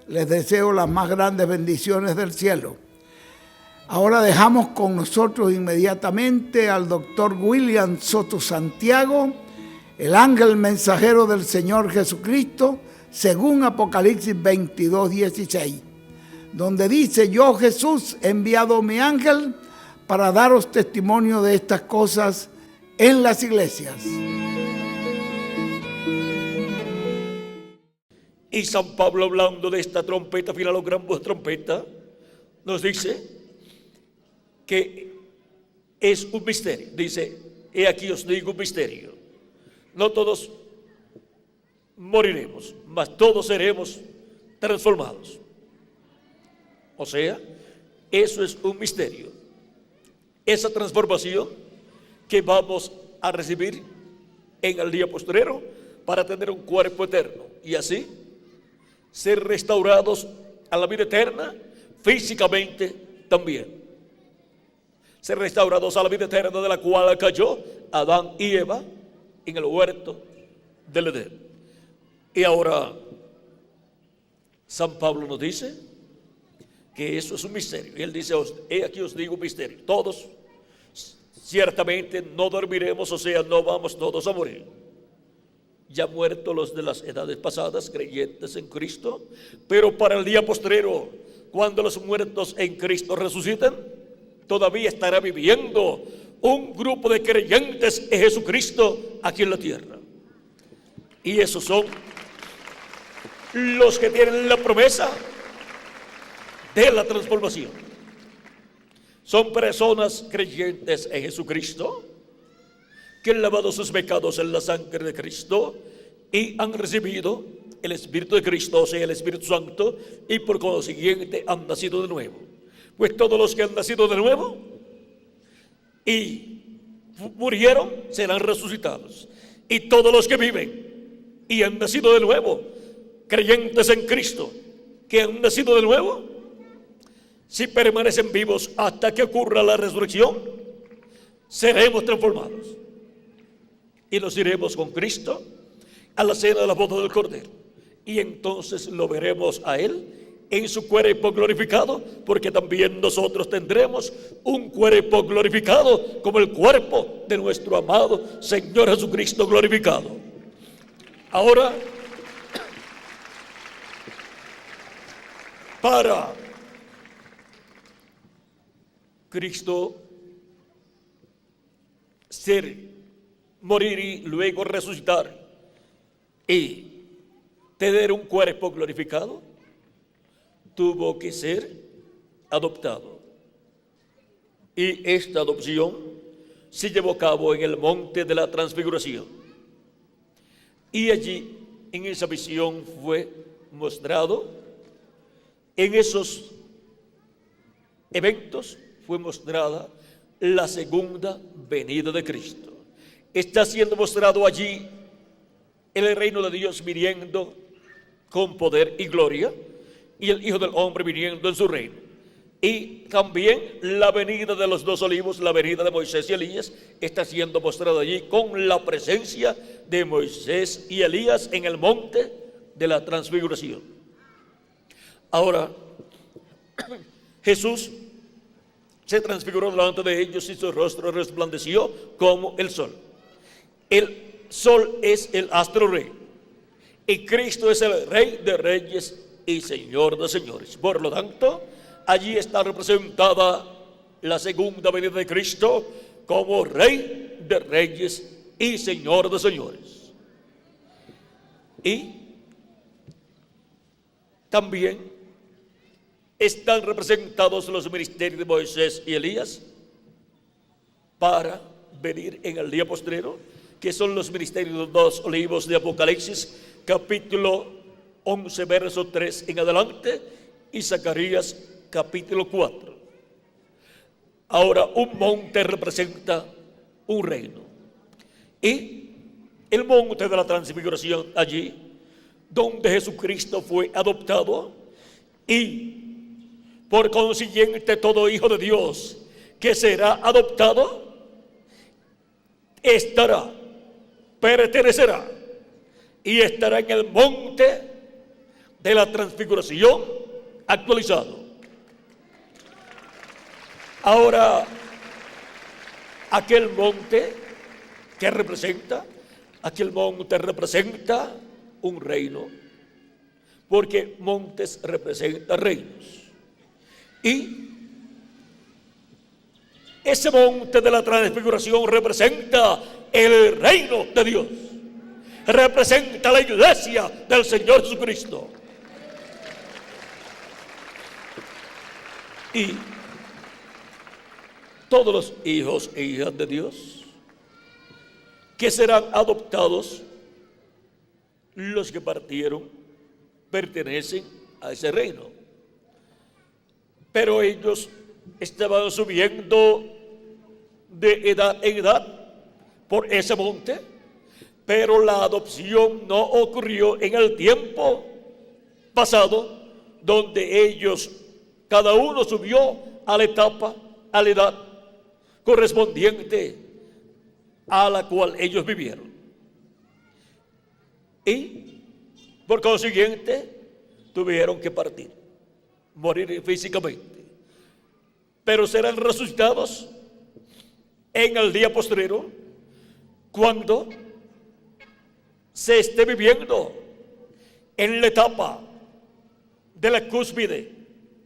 Les deseo las más grandes bendiciones del cielo. Ahora dejamos con nosotros inmediatamente al doctor William Soto Santiago, el ángel mensajero del Señor Jesucristo, según Apocalipsis 22:16, donde dice: yo, Jesús, he enviado mi ángel para daros testimonio de estas cosas en las iglesias. Y San Pablo, hablando de esta trompeta final o gran voz de trompeta, nos dice que es un misterio. Dice: he aquí os digo un misterio. No todos moriremos, mas todos seremos transformados. O sea, eso es un misterio. Esa transformación que vamos a recibir en el día postrero para tener un cuerpo eterno y así ser restaurados a la vida eterna físicamente también. Ser restaurados a la vida eterna de la cual cayó Adán y Eva en el huerto del Edén. Y ahora San Pablo nos dice que eso es un misterio. Y él dice: he aquí os digo un misterio. Todos ciertamente no dormiremos, o sea, no vamos todos a morir. Ya muertos los de las edades pasadas, creyentes en Cristo, pero para el día postrero, cuando los muertos en Cristo resuciten, todavía estará viviendo un grupo de creyentes en Jesucristo aquí en la tierra. Y esos son los que tienen la promesa de la transformación. Son personas creyentes en Jesucristo, que han lavado sus pecados en la sangre de Cristo y han recibido el Espíritu de Cristo, o sea, el Espíritu Santo, y por consiguiente han nacido de nuevo. Pues todos los que han nacido de nuevo y murieron serán resucitados. Y todos los que viven y han nacido de nuevo, creyentes en Cristo, que han nacido de nuevo, si permanecen vivos hasta que ocurra la resurrección, seremos transformados. Y nos iremos con Cristo a la cena de la boda del Cordero. Y entonces lo veremos a Él en su cuerpo glorificado, porque también nosotros tendremos un cuerpo glorificado como el cuerpo de nuestro amado Señor Jesucristo glorificado. Ahora, para Cristo morir y luego resucitar y tener un cuerpo glorificado, tuvo que ser adoptado. Y esta adopción se llevó a cabo en el monte de la transfiguración. Y allí, en esa visión, fue mostrado, en esos eventos, fue mostrada la segunda venida de Cristo. Está siendo mostrado allí el reino de Dios viniendo con poder y gloria, y el Hijo del Hombre viniendo en su reino. Y también la venida de los dos olivos, la venida de Moisés y Elías, está siendo mostrada allí con la presencia de Moisés y Elías en el monte de la transfiguración. Ahora, Jesús se transfiguró delante de ellos y su rostro resplandeció como el sol. El sol es el astro rey y Cristo es el Rey de reyes y Señor de señores. Por lo tanto, allí está representada la segunda venida de Cristo como Rey de reyes y Señor de señores. Y también están representados los ministerios de Moisés y Elías para venir en el día postrero, que son los ministerios de los dos olivos de Apocalipsis, capítulo 11, verso 3 en adelante, y Zacarías, capítulo 4. Ahora, un monte representa un reino. Y el monte de la transfiguración, allí, donde Jesucristo fue adoptado, y por consiguiente todo hijo de Dios que será adoptado estará pertenecerá y estará en el monte de la transfiguración actualizado. Ahora, aquel monte representa un reino, porque montes representan reinos. Y ese monte de la transfiguración representa el reino de Dios, representa la iglesia del Señor Jesucristo. Y todos los hijos e hijas de Dios que serán adoptados, los que partieron, pertenecen a ese reino. Pero ellos estaban subiendo de edad en edad por ese monte, pero la adopción no ocurrió en el tiempo pasado, donde ellos, cada uno subió a la etapa, a la edad correspondiente a la cual ellos vivieron. Y por consiguiente tuvieron que partir, morir físicamente, pero serán resucitados en el día postrero, cuando se esté viviendo en la etapa de la cúspide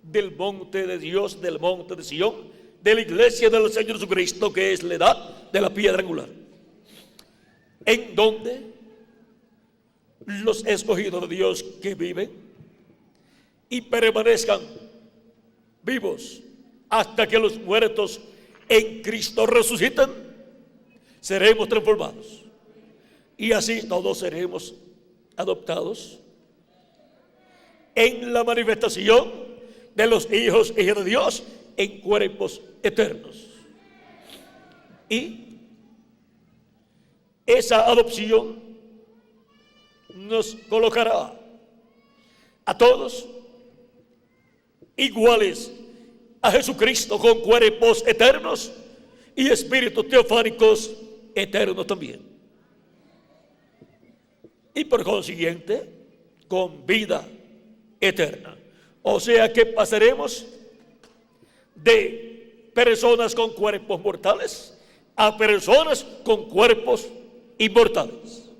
del monte de Dios, del monte de Sion, de la iglesia del Señor Jesucristo, que es la edad de la piedra angular, en donde los escogidos de Dios que viven y permanezcan vivos hasta que los muertos en Cristo resucitan, seremos transformados, y así todos seremos adoptados en la manifestación de los hijos e hijas de Dios en cuerpos eternos. Y esa adopción nos colocará a todos iguales a Jesucristo, con cuerpos eternos y espíritus teofánicos eternos también, y por consiguiente con vida eterna. O sea que pasaremos de personas con cuerpos mortales a personas con cuerpos inmortales.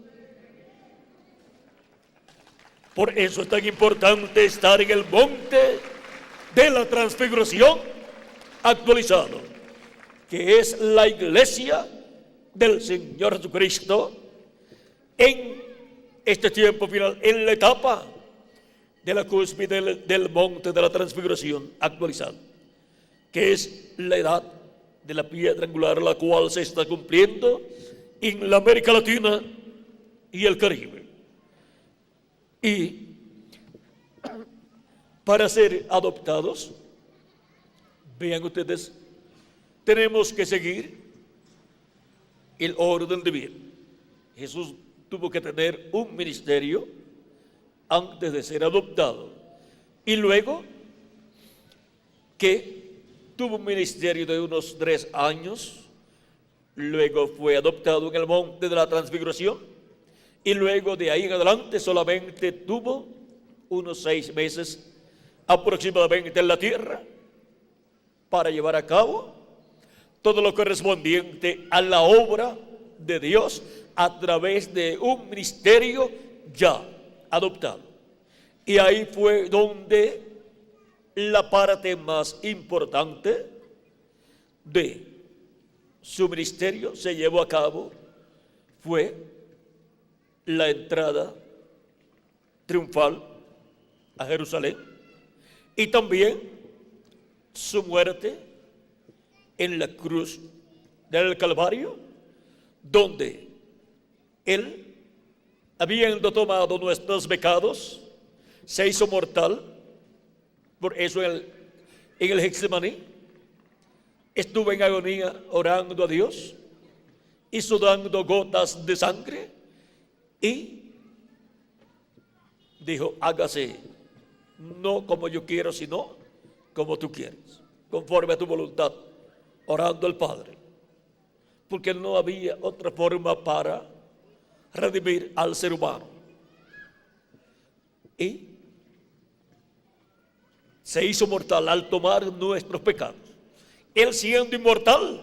Por eso es tan importante estar en el monte de la transfiguración actualizado, que es la iglesia del Señor Jesucristo en este tiempo final, en la etapa de la cúspide del monte de la transfiguración actualizado, que es la edad de la piedra angular, la cual se está cumpliendo en la América Latina y el Caribe. Y para ser adoptados, vean ustedes, tenemos que seguir el orden divino. Jesús tuvo que tener un ministerio antes de ser adoptado, y luego que tuvo un ministerio de unos 3 años, luego fue adoptado en el monte de la transfiguración, y luego de ahí en adelante solamente tuvo unos 6 meses aproximadamente en la tierra para llevar a cabo todo lo correspondiente a la obra de Dios a través de un ministerio ya adoptado. Y ahí fue donde la parte más importante de su ministerio se llevó a cabo, fue la entrada triunfal a Jerusalén, y también su muerte en la cruz del Calvario, donde él, habiendo tomado nuestros pecados, se hizo mortal. Por eso en el Getsemaní estuvo en agonía orando a Dios y sudando gotas de sangre, y dijo: hágase no como yo quiero, sino como tú quieres, conforme a tu voluntad, orando al Padre, porque no había otra forma para redimir al ser humano. Y se hizo mortal al tomar nuestros pecados. Él, siendo inmortal,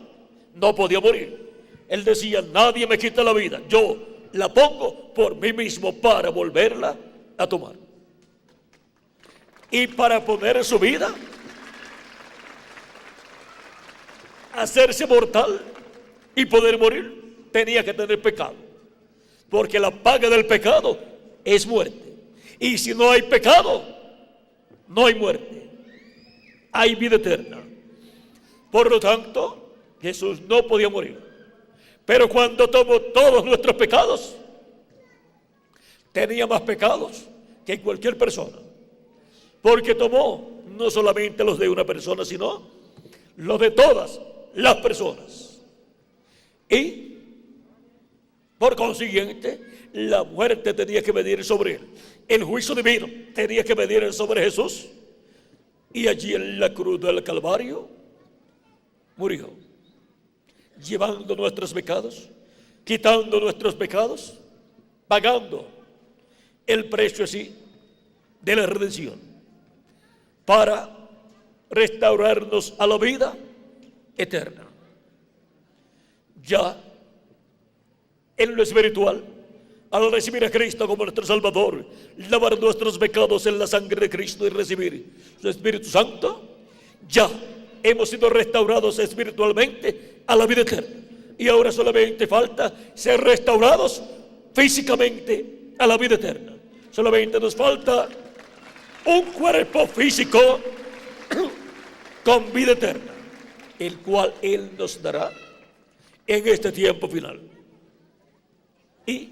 no podía morir. Él decía: nadie me quita la vida, yo la pongo por mí mismo para volverla a tomar. Y para poner su vida, hacerse mortal y poder morir, tenía que tener pecado, porque la paga del pecado es muerte. Y si no hay pecado, no hay muerte, hay vida eterna. Por lo tanto, Jesús no podía morir. Pero cuando tomó todos nuestros pecados, tenía más pecados que cualquier persona, porque tomó no solamente los de una persona, sino los de todas las personas. Y por consiguiente, la muerte tenía que venir sobre él, el juicio divino tenía que venir sobre Jesús, y allí en la cruz del Calvario murió, llevando nuestros pecados, quitando nuestros pecados, pagando el precio así de la redención, para restaurarnos a la vida eterna. Ya en lo espiritual, al recibir a Cristo como nuestro Salvador, lavar nuestros pecados en la sangre de Cristo y recibir su Espíritu Santo, ya hemos sido restaurados espiritualmente a la vida eterna. Y ahora solamente falta ser restaurados físicamente a la vida eterna. Solamente nos falta un cuerpo físico con vida eterna, el cual Él nos dará en este tiempo final. Y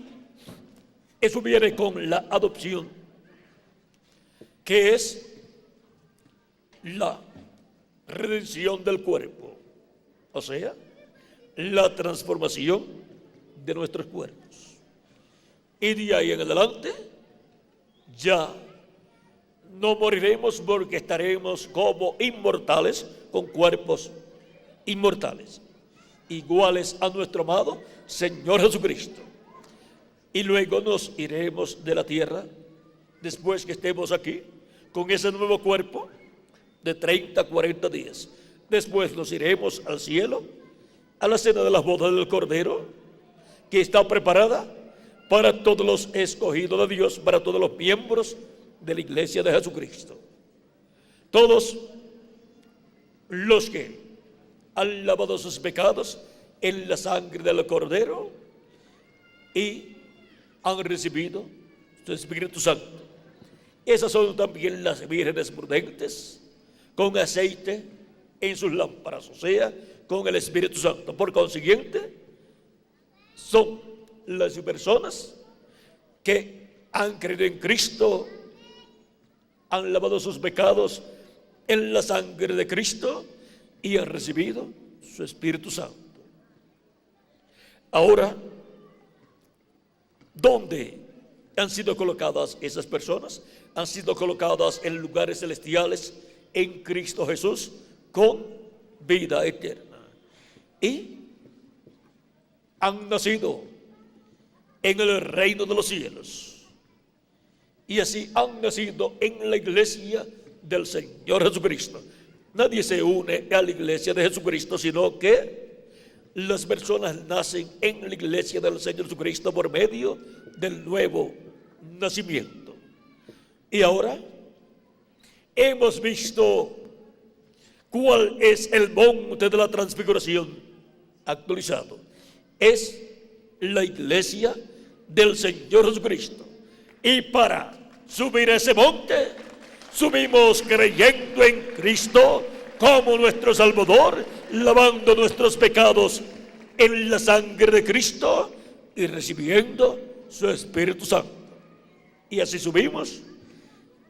eso viene con la adopción, que es la redención del cuerpo, o sea, la transformación de nuestros cuerpos. Y de ahí en adelante ya no moriremos, porque estaremos como inmortales, con cuerpos inmortales, iguales a nuestro amado Señor Jesucristo. Y luego nos iremos de la tierra, después que estemos aquí, con ese nuevo cuerpo de 30, 40 días. Después nos iremos al cielo, a la cena de las bodas del Cordero, que está preparada para todos los escogidos de Dios, para todos los miembros de la iglesia de Jesucristo. Todos los que han lavado sus pecados en la sangre del Cordero y han recibido su Espíritu Santo. Esas son también las vírgenes prudentes, con aceite en sus lámparas, o sea, con el Espíritu Santo. Por consiguiente, son las personas que han creído en Cristo, han lavado sus pecados en la sangre de Cristo y han recibido su Espíritu Santo. Ahora, ¿dónde han sido colocadas esas personas? Han sido colocadas en lugares celestiales en Cristo Jesús con vida eterna. Y han nacido en el reino de los cielos. Y así han nacido en la iglesia del Señor Jesucristo. Nadie se une a la iglesia de Jesucristo, sino que las personas nacen en la iglesia del Señor Jesucristo por medio del nuevo nacimiento. Y ahora hemos visto cuál es el monte de la transfiguración actualizado. Es la iglesia del Señor Jesucristo. Y para subir a ese monte, subimos creyendo en Cristo como nuestro Salvador, lavando nuestros pecados en la sangre de Cristo y recibiendo su Espíritu Santo. Y así subimos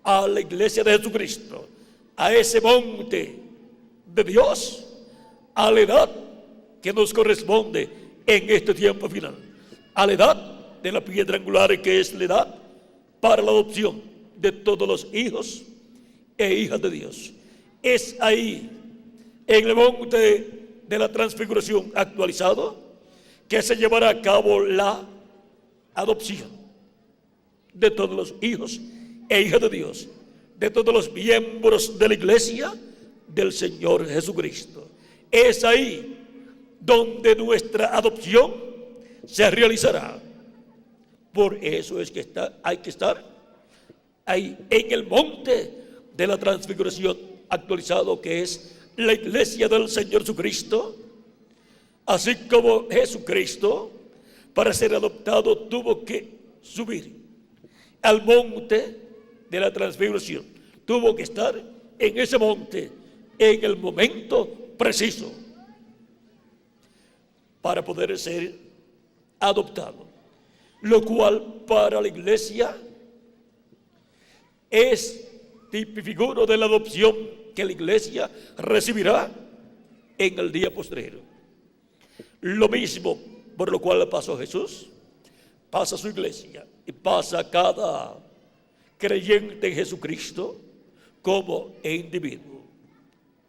a la iglesia de Jesucristo, a ese monte de Dios, a la edad que nos corresponde en este tiempo final, a la edad de la piedra angular, que es la edad para la adopción de todos los hijos e hijas de Dios. Es ahí, en el monte de la transfiguración actualizado, que se llevará a cabo la adopción de todos los hijos e hijas de Dios, de todos los miembros de la iglesia del Señor Jesucristo. Es ahí donde nuestra adopción se realizará. Por eso es que hay que estar ahí en el monte de la transfiguración actualizado, que es la iglesia del Señor Jesucristo. Así como Jesucristo, para ser adoptado, tuvo que subir al monte de la transfiguración. Tuvo que estar en ese monte en el momento preciso para poder ser adoptado, lo cual para la iglesia es tipificado de la adopción que la iglesia recibirá en el día postrero. Lo mismo por lo cual pasó Jesús, pasa su iglesia y pasa cada creyente en Jesucristo como individuo.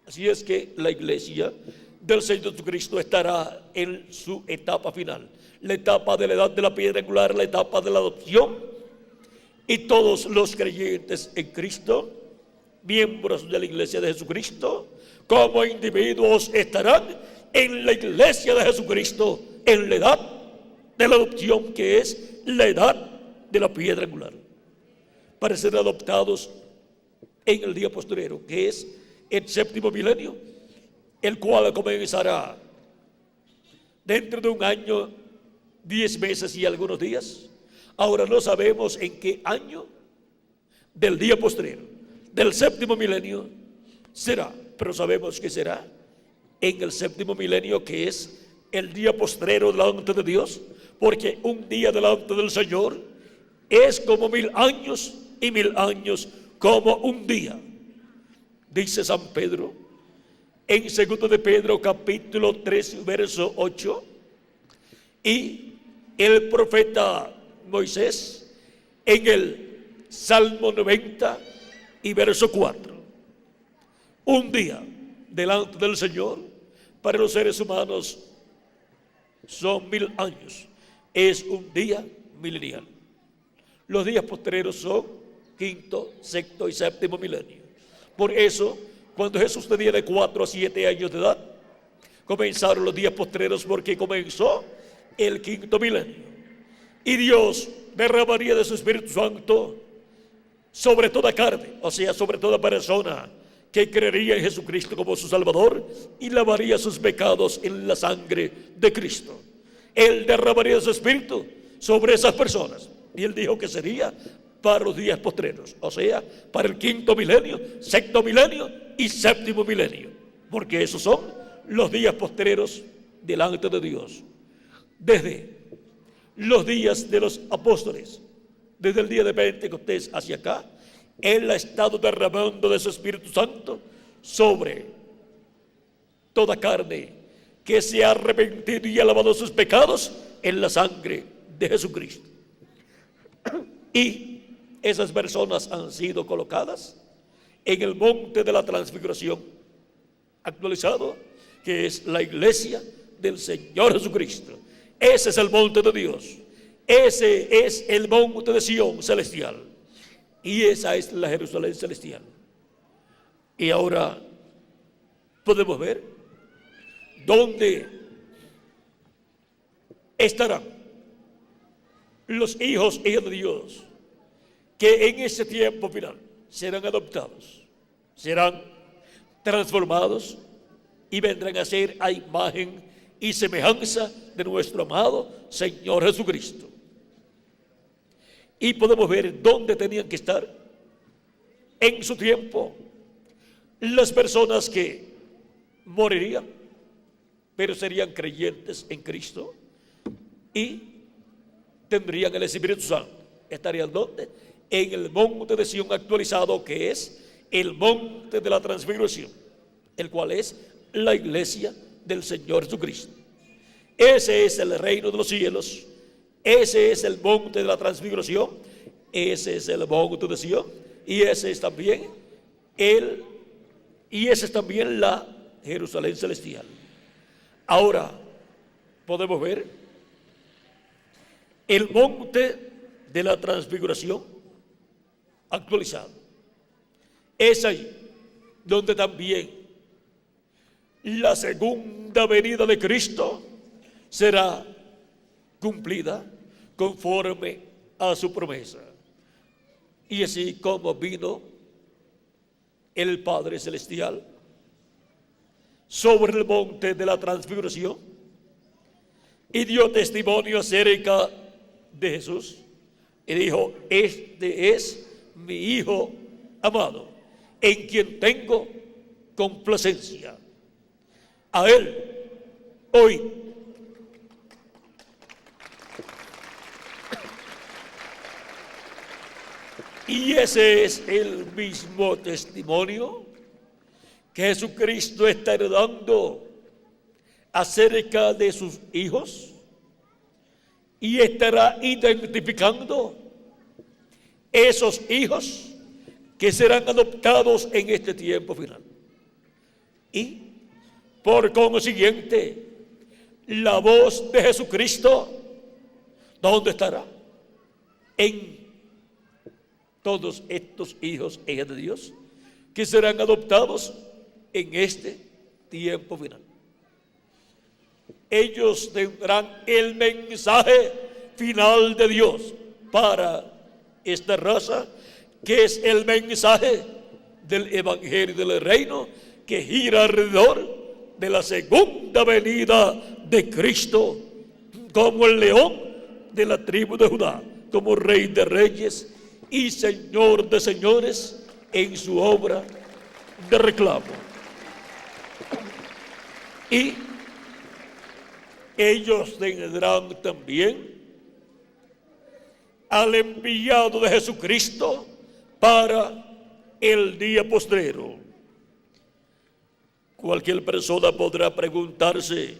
Así es que la iglesia del Señor Jesucristo estará en su etapa final, la etapa de la edad de la piedra angular, la etapa de la adopción, y todos los creyentes en Cristo, miembros de la iglesia de Jesucristo, como individuos estarán en la iglesia de Jesucristo en la edad de la adopción, que es la edad de la piedra angular, para ser adoptados en el día posterior, que es el séptimo milenio, el cual comenzará dentro de un año, 10 meses y algunos días. Ahora no sabemos en qué año del día posterior, del séptimo milenio será, pero sabemos que será en el séptimo milenio, que es el día postrero delante de Dios, porque un día delante del Señor es como 1000 años y 1000 años como un día. Dice San Pedro en 2 de Pedro capítulo 3 verso 8, y el profeta Moisés en el Salmo 90 y verso 4. Un día delante del Señor para los seres humanos son 1000 años, es un día milenial. Los días posteriores son quinto, sexto y séptimo milenio. Por eso, cuando Jesús tenía de 4 a 7 años de edad, comenzaron los días postreros, porque comenzó el quinto milenio. Y Dios derramaría de su Espíritu Santo sobre toda carne, o sea, sobre toda persona que creería en Jesucristo como su Salvador, y lavaría sus pecados en la sangre de Cristo. Él derramaría su Espíritu sobre esas personas, y Él dijo que sería para los días postreros, o sea, para el quinto milenio, sexto milenio y séptimo milenio, porque esos son los días postreros delante de Dios. Desde los días de los apóstoles, desde el día de Pentecostés hacia acá, Él ha estado derramando de su Espíritu Santo sobre toda carne que se ha arrepentido y ha lavado sus pecados en la sangre de Jesucristo. Y esas personas han sido colocadas en el monte de la transfiguración actualizado, que es la iglesia del Señor Jesucristo. Ese es el monte de Dios, ese es el monte de Sión celestial, y esa es la Jerusalén celestial. Y ahora podemos ver dónde estarán los hijos y hijas de Dios, que en ese tiempo final serán adoptados, serán transformados y vendrán a ser a imagen y semejanza de nuestro amado Señor Jesucristo. Y podemos ver dónde tenían que estar en su tiempo las personas que morirían, pero serían creyentes en Cristo y tendrían el Espíritu Santo. ¿Estarían dónde? En el monte de Sión actualizado, que es el monte de la transfiguración, el cual es la iglesia del Señor Jesucristo. Ese es el reino de los cielos, ese es el monte de la transfiguración, ese es el monte de Sión, y ese es también la Jerusalén celestial. Ahora podemos ver el monte de la transfiguración actualizado. Es ahí donde también la segunda venida de Cristo será cumplida conforme a su promesa. Y así como vino el Padre Celestial sobre el monte de la transfiguración y dio testimonio acerca de Jesús y dijo: este es mi Hijo amado, en quien tengo complacencia. A Él hoy y ese es el mismo testimonio que Jesucristo está dando acerca de sus hijos, y estará identificando esos hijos que serán adoptados en este tiempo final. Y por consiguiente, la voz de Jesucristo, ¿dónde estará? En todos estos hijos e hijas de Dios que serán adoptados en este tiempo final. Ellos tendrán el mensaje final de Dios para esta raza, que es el mensaje del Evangelio del Reino, que gira alrededor de la segunda venida de Cristo como el león de la tribu de Judá, como Rey de Reyes y Señor de señores en su obra de reclamo. Y ellos tendrán también al enviado de Jesucristo para el día postrero. Cualquier persona podrá preguntarse: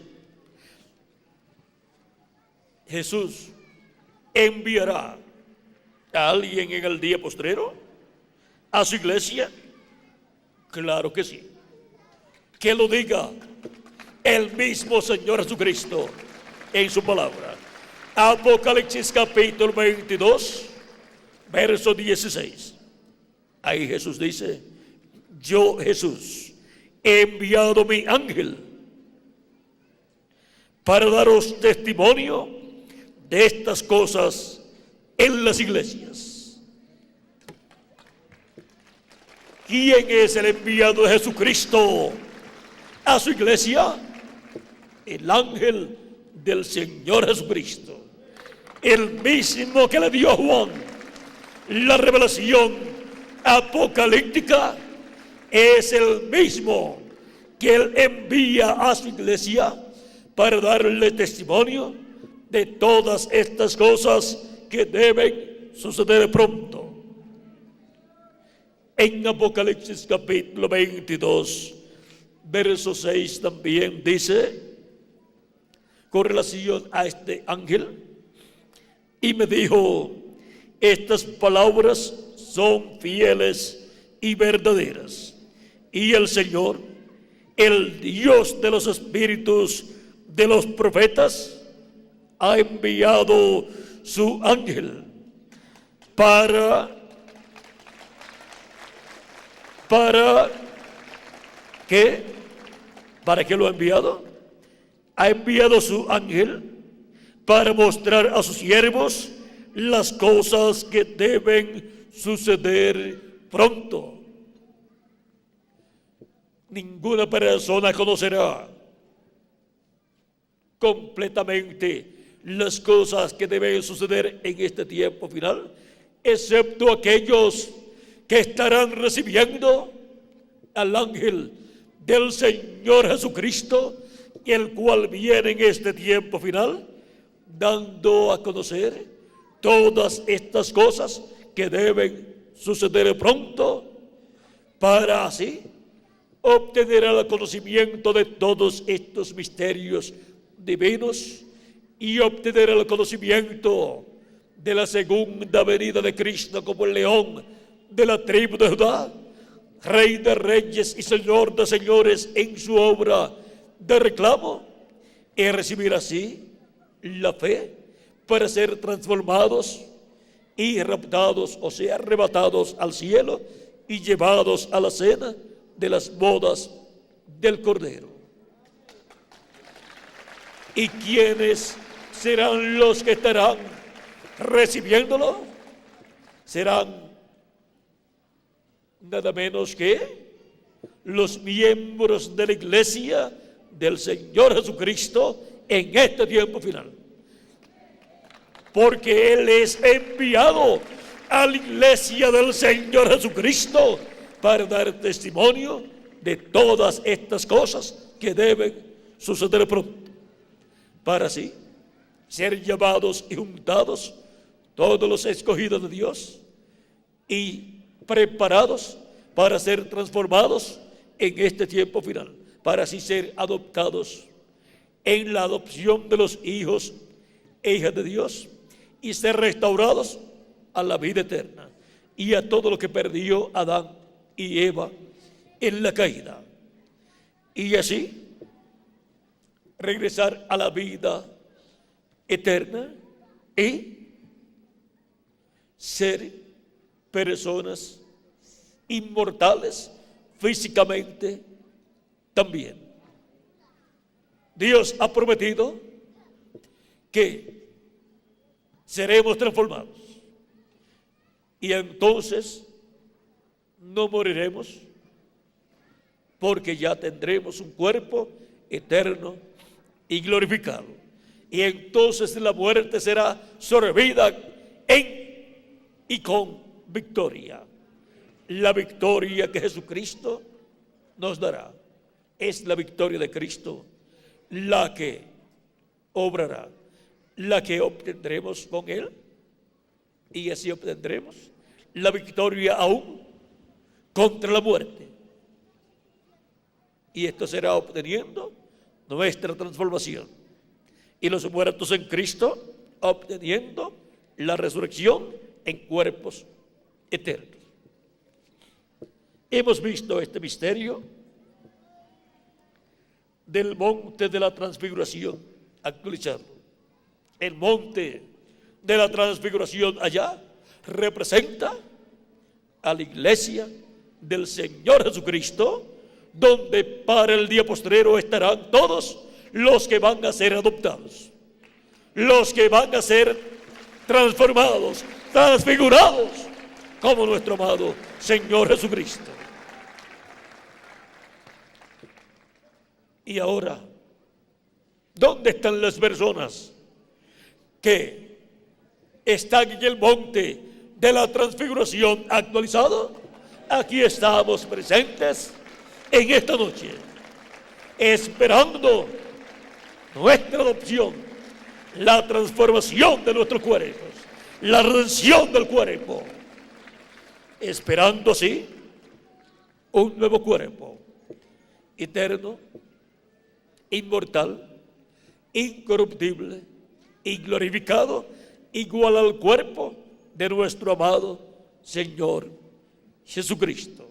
¿Jesús enviará a alguien en el día postrero a su iglesia? Claro que sí. Que lo diga el mismo Señor Jesucristo en su palabra. Apocalipsis capítulo 22, verso 16. Ahí Jesús dice: yo, Jesús, he enviado mi ángel para daros testimonio de estas cosas en las iglesias. ¿Quién es el enviado de Jesucristo a su iglesia? El ángel del Señor Jesucristo, el mismo que le dio a Juan la revelación apocalíptica, es el mismo que él envía a su iglesia para darle testimonio de todas estas cosas que deben suceder pronto. En Apocalipsis capítulo 22, verso 6 también dice, con relación a este ángel: y me dijo, estas palabras son fieles y verdaderas, y el Señor, el Dios de los espíritus de los profetas, ha enviado su ángel ¿para qué? ¿Para qué lo ha enviado? Ha enviado su ángel para mostrar a sus siervos las cosas que deben suceder pronto. Ninguna persona conocerá completamente las cosas que deben suceder en este tiempo final, excepto aquellos que estarán recibiendo al ángel del Señor Jesucristo, el cual viene en este tiempo final, dando a conocer todas estas cosas que deben suceder pronto, para así obtener el conocimiento de todos estos misterios divinos y obtener el conocimiento de la segunda venida de Cristo como el león de la tribu de Judá, Rey de reyes y Señor de señores en su obra de reclamo, y recibir así la fe para ser transformados y raptados, o sea, arrebatados al cielo y llevados a la cena de las bodas del Cordero. ¿Y quiénes serán los que estarán recibiéndolo? Serán nada menos que los miembros de la iglesia del Señor Jesucristo en este tiempo final. Porque Él es enviado a la iglesia del Señor Jesucristo para dar testimonio de todas estas cosas que deben suceder pronto, para así ser llamados y juntados todos los escogidos de Dios y preparados para ser transformados en este tiempo final, para así ser adoptados en la adopción de los hijos e hijas de Dios y ser restaurados a la vida eterna y a todo lo que perdió Adán y Eva en la caída, y así regresar a la vida eterna y ser personas inmortales físicamente también. Dios ha prometido que seremos transformados y entonces no moriremos, porque ya tendremos un cuerpo eterno y glorificado, y entonces la muerte será sorbida en y con victoria. La victoria que Jesucristo nos dará es la victoria de Cristo, la que obrará, la que obtendremos con Él, y así obtendremos la victoria aún contra la muerte. Y esto será obteniendo nuestra transformación, y los muertos en Cristo obteniendo la resurrección en cuerpos eternos. Hemos visto este misterio del monte de la transfiguración actualizado. El monte de la transfiguración allá representa a la iglesia del Señor Jesucristo, donde para el día postrero estarán todos los que van a ser adoptados, los que van a ser transformados, transfigurados como nuestro amado Señor Jesucristo. Y ahora, ¿dónde están las personas que están en el monte de la transfiguración actualizado? Aquí estamos presentes en esta noche, esperando nuestra adopción, la transformación de nuestros cuerpos, la redención del cuerpo, esperando así un nuevo cuerpo eterno, inmortal, incorruptible y glorificado, igual al cuerpo de nuestro amado Señor Jesucristo.